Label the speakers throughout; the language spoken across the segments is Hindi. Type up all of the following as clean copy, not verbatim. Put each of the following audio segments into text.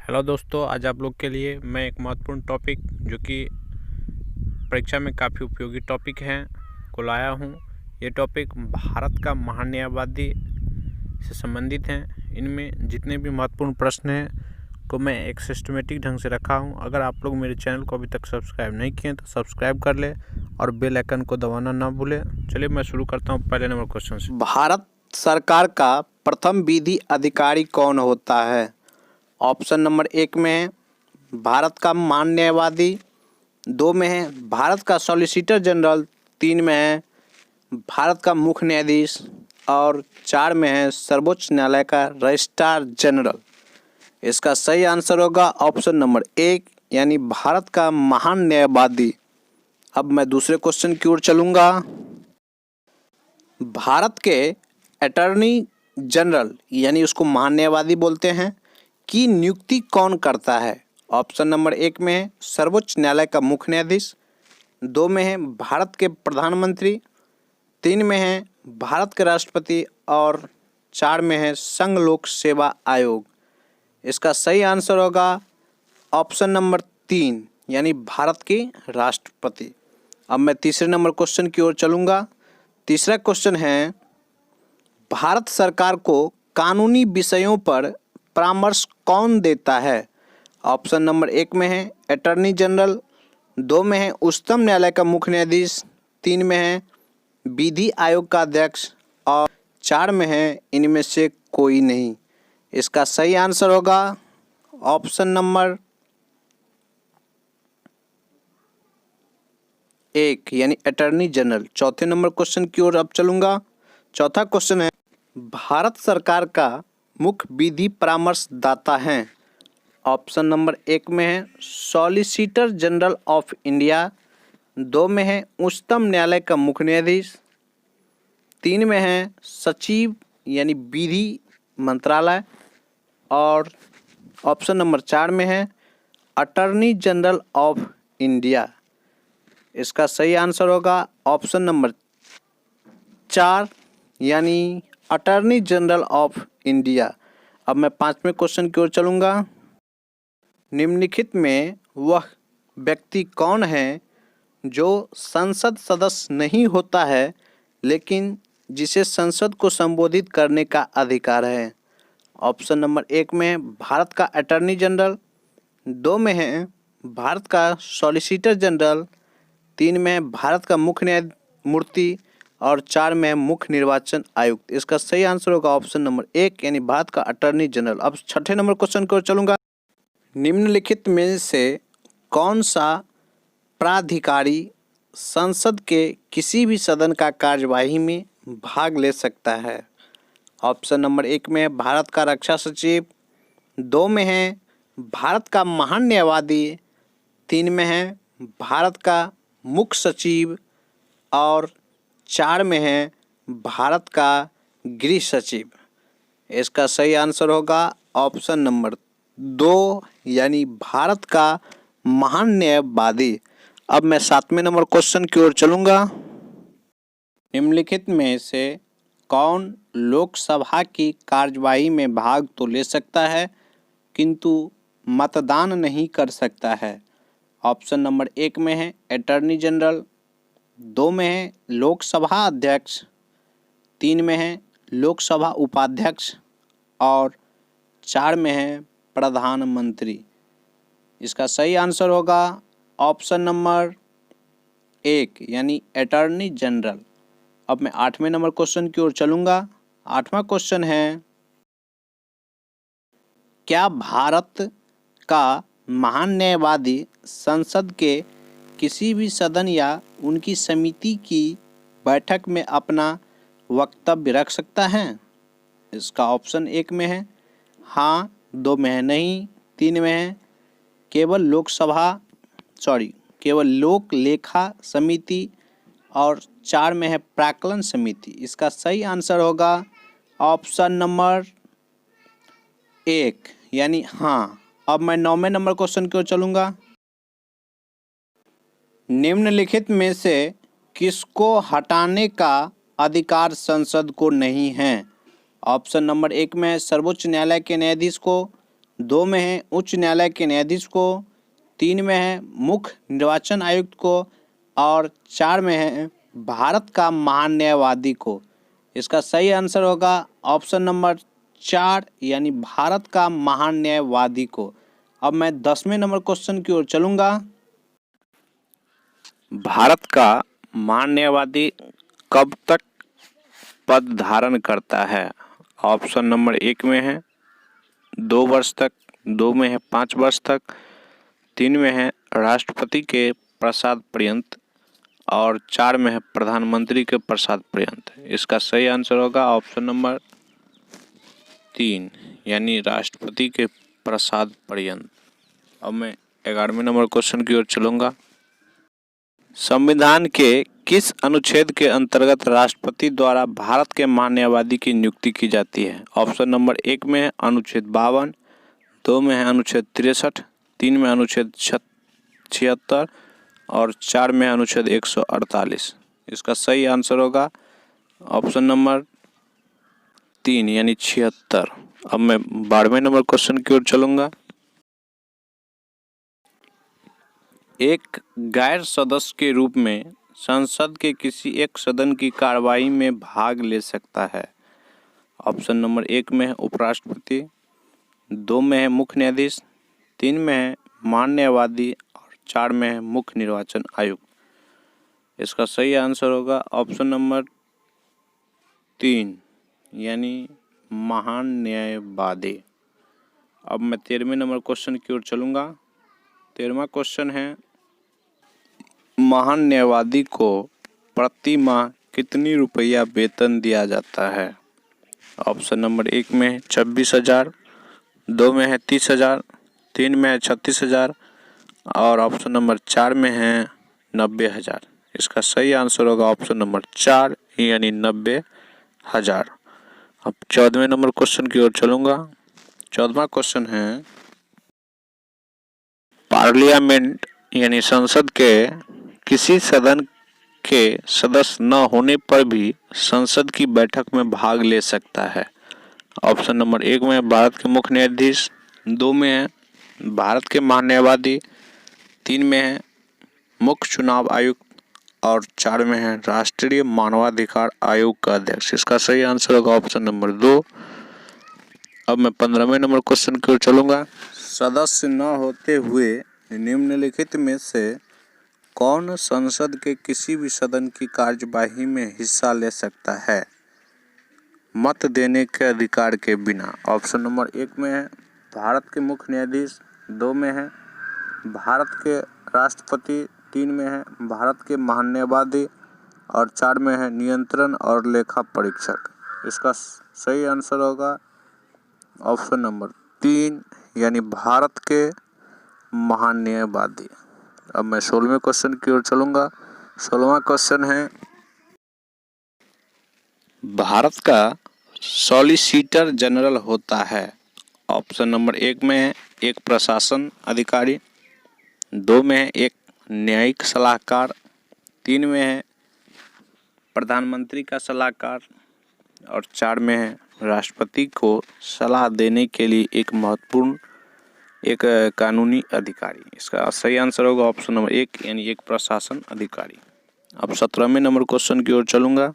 Speaker 1: हेलो दोस्तों, आज आप लोग के लिए मैं एक महत्वपूर्ण टॉपिक जो कि परीक्षा में काफ़ी उपयोगी टॉपिक है को लाया हूँ। ये टॉपिक भारत का महान न्यायवादी से संबंधित हैं। इनमें जितने भी महत्वपूर्ण प्रश्न हैं को मैं एक सिस्टमेटिक ढंग से रखा हूँ। अगर आप लोग मेरे चैनल को अभी तक सब्सक्राइब नहीं किए तो सब्सक्राइब कर ले और बेल आइकन को दबाना ना भूलें। चलिए मैं शुरू करता हूँ पहले नंबर क्वेश्चन से।
Speaker 2: भारत सरकार का प्रथम विधि अधिकारी कौन होता है? ऑप्शन नंबर 1 में है भारत का महान न्यायवादी, 2 में है भारत का सॉलिसिटर जनरल, 3 में है भारत का मुख्य न्यायाधीश और 4 में है सर्वोच्च न्यायालय का रजिस्ट्रार जनरल। इसका सही आंसर होगा ऑप्शन नंबर 1 यानी भारत का महान न्यायवादी। अब मैं दूसरे क्वेश्चन की ओर चलूँगा। भारत के अटॉर्नी जनरल यानी उसको महान न्यायवादी बोलते हैं की नियुक्ति कौन करता है? ऑप्शन नंबर 1 में है सर्वोच्च न्यायालय का मुख्य न्यायाधीश, 2 में है भारत के प्रधानमंत्री, 3 में है भारत के राष्ट्रपति और 4 में है संघ लोक सेवा आयोग। इसका सही आंसर होगा ऑप्शन नंबर 3 यानी भारत के राष्ट्रपति। अब मैं तीसरे नंबर क्वेश्चन की ओर चलूँगा। तीसरा क्वेश्चन है भारत सरकार को कानूनी विषयों पर परामर्श कौन देता है? ऑप्शन नंबर 1 में है अटॉर्नी जनरल, 2 में है उच्चतम न्यायालय का मुख्य न्यायाधीश, 3 में है विधि आयोग का अध्यक्ष और 4 में है इनमें से कोई नहीं। इसका सही आंसर होगा ऑप्शन नंबर 1 यानी अटॉर्नी जनरल। चौथे नंबर क्वेश्चन की ओर अब चलूँगा। चौथा क्वेश्चन है भारत सरकार का मुख्य विधि परामर्शदाता हैं। ऑप्शन नंबर 1 में है सॉलिसिटर जनरल ऑफ इंडिया, 2 में है उच्चतम न्यायालय का मुख्य न्यायाधीश, 3 में है सचिव यानी विधि मंत्रालय और ऑप्शन नंबर 4 में है अटॉर्नी जनरल ऑफ इंडिया। इसका सही आंसर होगा ऑप्शन नंबर 4 यानी अटॉर्नी जनरल ऑफ इंडिया। अब मैं 5वें क्वेश्चन की ओर चलूँगा। निम्नलिखित में वह व्यक्ति कौन है जो संसद सदस्य नहीं होता है लेकिन जिसे संसद को संबोधित करने का अधिकार है? ऑप्शन नंबर 1 में है भारत का अटॉर्नी जनरल, 2 में है भारत का सॉलिसिटर जनरल, 3 में है भारत का मुख्य न्यायमूर्ति और 4 में है मुख्य निर्वाचन आयुक्त। इसका सही आंसर होगा ऑप्शन नंबर 1 यानी भारत का अटॉर्नी जनरल। अब छठे नंबर क्वेश्चन की ओर चलूँगा। निम्नलिखित में से कौन सा प्राधिकारी संसद के किसी भी सदन का कार्यवाही में भाग ले सकता है? ऑप्शन नंबर 1 में है भारत का रक्षा सचिव, 2 में है भारत का महान न्यायवादी, 3 में है भारत का मुख्य सचिव और 4 में है भारत का गृह सचिव। इसका सही आंसर होगा ऑप्शन नंबर 2 यानी भारत का महान न्यायवादी। अब मैं 7वें नंबर क्वेश्चन की ओर चलूँगा। निम्नलिखित में से कौन लोकसभा की कार्यवाही में भाग तो ले सकता है किंतु मतदान नहीं कर सकता है? ऑप्शन नंबर 1 में है अटॉर्नी जनरल, 2 में है लोकसभा अध्यक्ष, 3 में है लोकसभा उपाध्यक्ष और 4 में है प्रधानमंत्री। इसका सही आंसर होगा ऑप्शन नंबर 1 यानी अटॉर्नी जनरल। अब मैं 8वें नंबर क्वेश्चन की ओर चलूँगा। 8वां क्वेश्चन है क्या भारत का महान न्यायवादी संसद के किसी भी सदन या उनकी समिति की बैठक में अपना वक्तव्य रख सकता है? इसका ऑप्शन 1 में है हाँ, 2 में है नहीं, 3 में है केवल लोक लेखा समिति और 4 में है प्राक्कलन समिति। इसका सही आंसर होगा ऑप्शन नंबर 1 यानी हाँ। अब मैं 9वें नंबर क्वेश्चन की ओर चलूँगा। निम्नलिखित में से किसको हटाने का अधिकार संसद को नहीं है? ऑप्शन नंबर 1 में सर्वोच्च न्यायालय के न्यायाधीश को, 2 में है उच्च न्यायालय के न्यायाधीश को, 3 में है मुख्य निर्वाचन आयुक्त को और 4 में है भारत का महान न्यायवादी को। इसका सही आंसर होगा ऑप्शन नंबर 4 यानी भारत का महान न्यायवादी को। अब मैं 10वें नंबर क्वेश्चन की ओर चलूंगा। भारत का महान न्यायवादी कब तक पद धारण करता है? ऑप्शन नंबर 1 में है 2 वर्ष तक, 2 में है 5 वर्ष तक, 3 में है राष्ट्रपति के प्रसाद पर्यंत और 4 में है प्रधानमंत्री के प्रसाद पर्यंत। इसका सही आंसर होगा ऑप्शन नंबर 3 यानी राष्ट्रपति के प्रसाद पर्यंत। अब मैं 11वें नंबर क्वेश्चन की ओर चलूंगा। संविधान के किस अनुच्छेद के अंतर्गत राष्ट्रपति द्वारा भारत के महान न्यायवादी की नियुक्ति की जाती है? ऑप्शन नंबर 1 में है अनुच्छेद 52, 2 में है अनुच्छेद 63, 3 में अनुच्छेद 76 और 4 में अनुच्छेद 148। इसका सही आंसर होगा ऑप्शन नंबर 3 यानी 76। अब मैं 12वें नंबर क्वेश्चन की ओर चलूंगा। एक गैर सदस्य के रूप में संसद के किसी एक सदन की कार्रवाई में भाग ले सकता है? ऑप्शन नंबर 1 में है उपराष्ट्रपति, 2 में है मुख्य न्यायाधीश, 3 में है महान न्यायवादी और 4 में है मुख्य निर्वाचन आयुक्त। इसका सही आंसर होगा ऑप्शन नंबर 3 यानी महान न्यायवादी। अब मैं 13वें नंबर क्वेश्चन की ओर चलूंगा। 13वां क्वेश्चन है महान न्यायवादी को प्रति माह कितनी रुपया वेतन दिया जाता है? ऑप्शन नंबर 1 में है 26,000, 2 में है 30,000, 3 में है 36,000 और ऑप्शन नंबर 4 में है 90,000। इसका सही आंसर होगा ऑप्शन नंबर 4 यानी 90,000। अब 14वें नंबर क्वेश्चन की ओर चलूंगा। 14वां क्वेश्चन है पार्लियामेंट यानी संसद के किसी सदन के सदस्य न होने पर भी संसद की बैठक में भाग ले सकता है? ऑप्शन नंबर 1 में है भारत के मुख्य न्यायाधीश, 2 में है भारत के महान न्यायवादी, 3 में है मुख्य चुनाव आयुक्त और 4 में है राष्ट्रीय मानवाधिकार आयोग का अध्यक्ष। इसका सही आंसर होगा ऑप्शन नंबर 2। अब मैं 15वें नंबर क्वेश्चन की ओर चलूंगा। सदस्य न होते हुए निम्नलिखित में से कौन संसद के किसी भी सदन की कार्यवाही में हिस्सा ले सकता है मत देने के अधिकार के बिना? ऑप्शन नंबर 1 में है भारत के मुख्य न्यायाधीश, 2 में है भारत के राष्ट्रपति, 3 में है भारत के महान न्यायवादी और 4 में है नियंत्रण और लेखा परीक्षक। इसका सही आंसर होगा ऑप्शन नंबर 3 यानी भारत के महान न्यायवादी। अब मैं 16वें क्वेश्चन की ओर चलूंगा। 16वां क्वेश्चन है भारत का सॉलिसिटर जनरल होता है? ऑप्शन नंबर 1 में है एक प्रशासन अधिकारी, 2 में है एक न्यायिक सलाहकार, 3 में है प्रधानमंत्री का सलाहकार और 4 में है राष्ट्रपति को सलाह देने के लिए एक महत्वपूर्ण एक कानूनी अधिकारी। इसका सही आंसर होगा ऑप्शन नंबर 1 यानी एक प्रशासन अधिकारी। अब 17वें नंबर क्वेश्चन की ओर चलूंगा।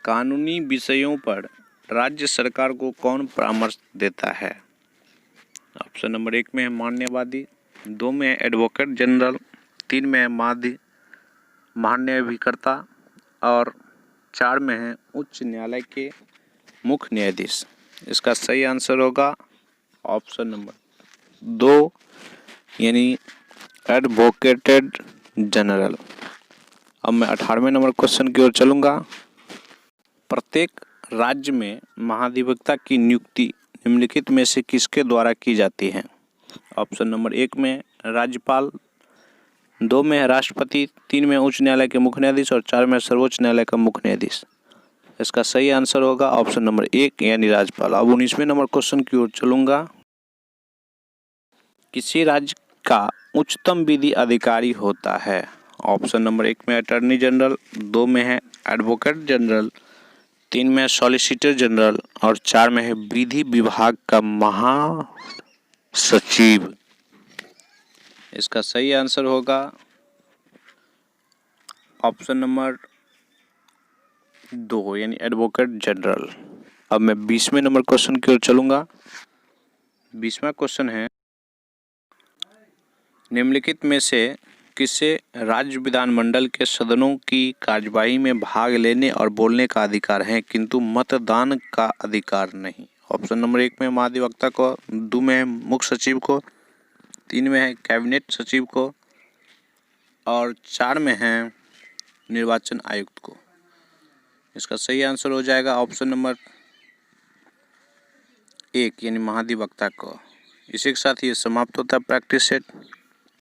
Speaker 2: कानूनी विषयों पर राज्य सरकार को कौन परामर्श देता है? ऑप्शन नंबर 1 में है महान न्यायवादी, 2 में है एडवोकेट जनरल, 3 में है महान न्यायाधिकर्ता और 4 में है उच्च न्यायालय के मुख्य न्यायाधीश। इसका सही आंसर होगा ऑप्शन नंबर 2 यानी एडवोकेटेड जनरल। अब मैं 18वें नंबर क्वेश्चन की ओर चलूंगा। प्रत्येक राज्य में महाधिवक्ता की नियुक्ति निम्नलिखित में से किसके द्वारा की जाती है? ऑप्शन नंबर 1 में राज्यपाल, 2 में है राष्ट्रपति, 3 में उच्च न्यायालय के मुख्य न्यायाधीश और 4 में सर्वोच्च न्यायालय का मुख्य न्यायाधीश। इसका सही आंसर होगा ऑप्शन नंबर 1 यानी राज्यपाल। अब 19वें नंबर क्वेश्चन की ओर चलूंगा। किसी राज्य का उच्चतम विधि अधिकारी होता है? ऑप्शन नंबर 1 में अटॉर्नी जनरल, 2 में है एडवोकेट जनरल,
Speaker 1: 3 में है सॉलिसिटर जनरल और 4 में है विधि विभाग का महासचिव। इसका सही आंसर होगा ऑप्शन नंबर 2 यानी एडवोकेट जनरल। अब मैं 20वें नंबर क्वेश्चन की ओर चलूंगा। 20वां क्वेश्चन है, निम्नलिखित में से किसे राज्य विधानमंडल के सदनों की कार्यवाही में भाग लेने और बोलने का अधिकार है किंतु मतदान का अधिकार नहीं? ऑप्शन नंबर 1 में महाधिवक्ता को, 2 में है मुख्य सचिव को, 3 में है कैबिनेट सचिव को और 4 में है निर्वाचन आयुक्त को। इसका सही आंसर हो जाएगा ऑप्शन नंबर 1 यानी महाधिवक्ता को। इसी के साथ ये समाप्त होता है प्रैक्टिस सेट।